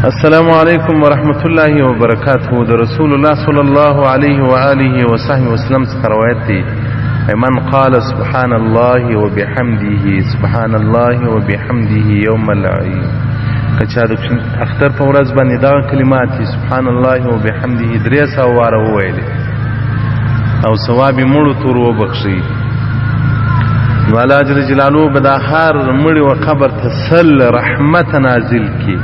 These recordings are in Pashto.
السلام علیکم ورحمت الله وبرکاته. د رسول الله صلی الله علیه و آله و صحبه وسلم څخه روایت دی: من قال سبحان الله وبحمده سبحان الله وبحمده یوم العید. کچا د اختر په ورځ باندې دا کلمات سبحان الله وبحمده 300 واره وویل او ثواب مړو تور وبخشي، نو الله جل جلاله به دا هر مړي و قبر ته سل رحمت نازل کی،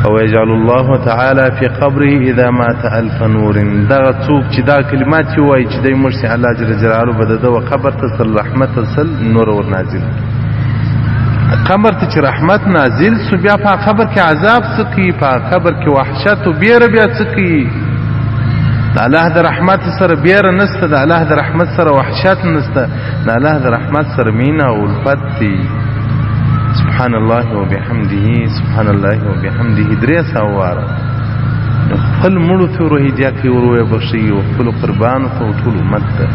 او یجعل الله تعالی فی قبره اذا مات الف نور. دغه څوک چې دا کلمات وایي چې دی مړ شي، الله جل جلاله به د ده قبر ته سل رحمت سل نور ور نازل کی. قبر ته چې رحمت نازل سو، بیا په قبر کې عذاب څه کوي، په قبر کې وحشت او بیره بیا څه کوي. د الله د رحمت سره بیره نسته، د الله د رحمت سره وحشت نسته، د الله د رحمت سره مینه او الفت دی. سبحان الله وبحمده سبحان الله وبحمده 300 واره خپل مړو ته روحیدیا کوي، ور بخشي او خپل قربانو ته ټول امت ته.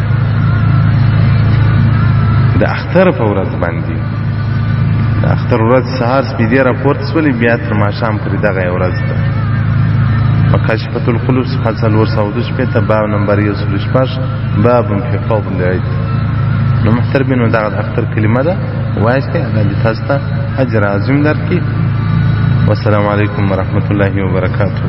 د اختر په ورځ باندې، د اختر ورځ سهار سپیدې راپورته سولې، بیا تر ماښام پورې دغه ورځ ده. مکاشفة القلوب صفحه 425 باب نمبر 116 باب فی فضل العید. نو محترمینو دغه د اختر کلمه ده وایسته، الله دې تاسو ته اجر عظیم درکړي. والسلام علیکم ورحمت الله وبرکاته.